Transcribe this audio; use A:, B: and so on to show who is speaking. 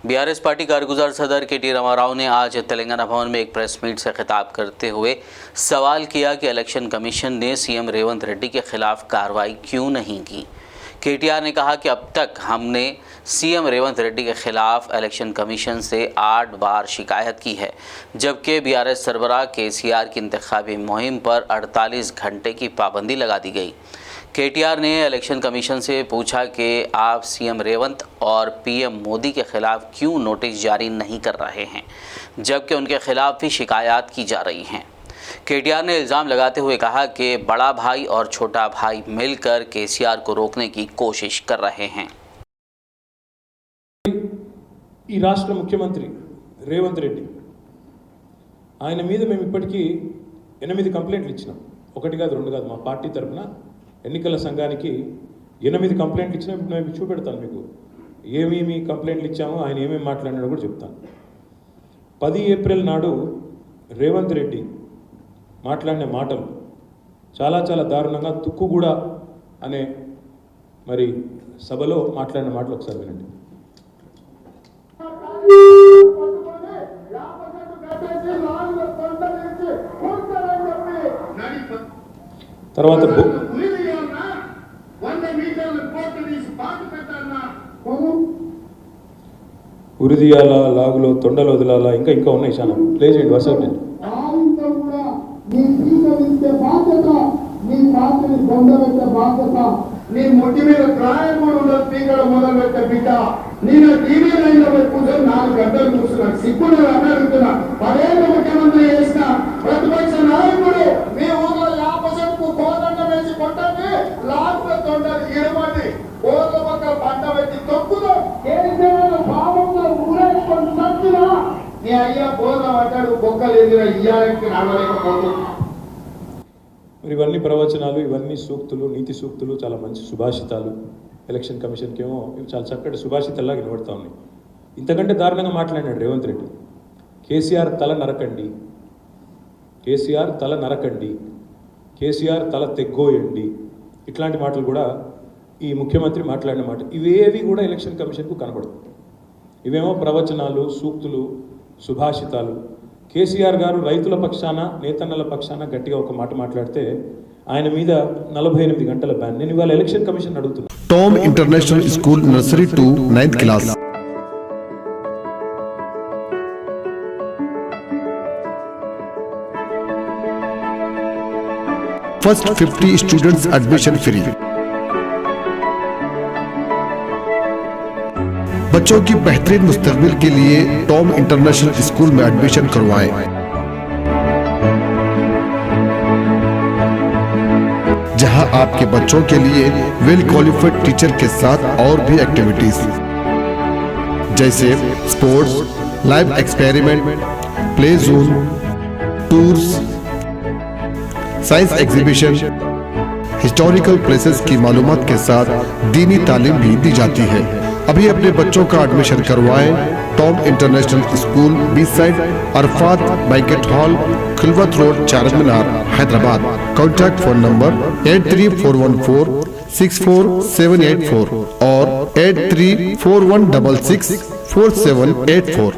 A: BRS party कारगुजार सदर K.T.. Rama Rao ने आज तेलंगाना भवन में एक प्रेस मीट से खिताब करते हुए सवाल किया कि इलेक्शन कमीशन ने सीएम रेवंत रेड्डी के खिलाफ कार्रवाई क्यों नहीं की। केटीआर ने कहा कि अब तक हमने सीएम रेवंत रेड्डी के खिलाफ इलेक्शन कमीशन से 8 बार शिकायत की है, जबकि बीआरएस सरबराह केसीआर की इंतखाबी मुहिम पर 48 घंटे की पाबंदी लगा दी गई। केटीआर ने इलेक्शन कमीशन से पूछा कि आप सीएम रेवंत और पीएम मोदी के खिलाफ क्यों नोटिस जारी नहीं कर रहे हैं, जबकि उनके खिलाफ भी शिकायत की जा रही हैं। केटीआर ने इल्ज़ाम लगाते हुए कहा कि बड़ा भाई और छोटा भाई मिलकर केसीआर को रोकने की कोशिश कर रहे हैं।
B: ఈ రాష్ట్ర ముఖ్యమంత్రి రేవంత్ రెడ్డి ఆయన మీద మేము ఇప్పటికీ 8 కంప్లైంట్లు ఇచ్చినాం. ఒకటి కాదు రెండు కాదు, మా పార్టీ తరఫున ఎన్నికల సంఘానికి 8 కంప్లైంట్లు ఇచ్చినా. మేము చూపెడతాను మీకు ఏమేమి కంప్లైంట్లు ఇచ్చామో, ఆయన ఏమేమి మాట్లాడినాడో కూడా చెప్తాను. 10 ఏప్రిల్ నాడు రేవంత్ రెడ్డి మాట్లాడిన మాటలు చాలా చాలా దారుణంగా తుక్కుగూడ అనే మరి సభలో మాట్లాడిన మాటలు ఒకసారి వినండి. తర్వాత ఉరిదియాల, లాగులో, తొండలో వదిలాల, ఇంకా ఇంకా ఉన్నాయి చాలా. ప్లే చేయండి వర్షం.
C: నీ ముట్టి మీద ప్రాయం కూడా ఉండదు, పీకడం మొదలు పెట్టే బిడ్డ. నేను టీవీ లైన్లో కూర్చొని 4 గంటలు కూర్చున్నాను. సిగ్గులు అడుగుతున్నా. 10 ఏళ్ళ ముఖ్యమంత్రి చేసిన ప్రతిపక్ష నాయకుడు మీ ఊర్లో 50% కోదండం వేసి కొట్టండి, లాభ తొండలు ఇరమండి, ఊర్ల పక్కన పంట పెట్టి తొక్కుదాం. కేసీఆర్ పాపంలో ఊరేసుకొని సత్తునా నీ అయ్యా బోధం అంటాడు. బొక్కలు ఎదిరా ఇయ్యాలకి నడవలేకపోతుంది.
B: మరి ఇవన్నీ ప్రవచనాలు, ఇవన్నీ సూక్తులు, నీతి సూక్తులు, చాలా మంచి సుభాషితాలు. ఎలక్షన్ కమిషన్కి ఏమో ఇవి చాలా చక్కటి సుభాషితల్లా వినబడతా ఉన్నాయి. ఇంతకంటే దారుణంగా మాట్లాడినాడు రేవంత్ రెడ్డి. కేసీఆర్ తల నరకండి, కేసీఆర్ తల నరకండి, కేసీఆర్ తల తెగ్గోయండి, ఇట్లాంటి మాటలు కూడా ఈ ముఖ్యమంత్రి మాట్లాడిన మాట. ఇవేవి కూడా ఎలక్షన్ కమిషన్కు కనబడదు. ఇవేమో ప్రవచనాలు, సూక్తులు, సుభాషితాలు. కేసీఆర్ గారు రైతుల పక్షాన, నేతన్నల పక్షాన గట్టిగా ఒక మాట మాట్లాడితే ఆయన మీద 48 గంటల బ్యాన్. నేను ఇవాళ ఎలక్షన్ కమిషన్ అడుగుతున్నా.
D: Tom international school nursery to 9th class. First 50 students admission free. बच्चों की बेहतरीन मुस्तकबिल के लिए टॉम इंटरनेशनल स्कूल में एडमिशन करवाएं. जहां आपके बच्चों के लिए वेल क्वालिफाइड टीचर के साथ और भी एक्टिविटीज जैसे sports, live experiment, play zone, tours, science exhibition, historical places की मालूमात के साथ दीनी तालीम भी दी जाती है. अभी अपने बच्चों का एडमिशन करवाएं. Tom international School, beach side, Arafat banquet hall, Khilwat road, Charminar, Hyderabad. Contact phone number 8341464784 और 8341664784.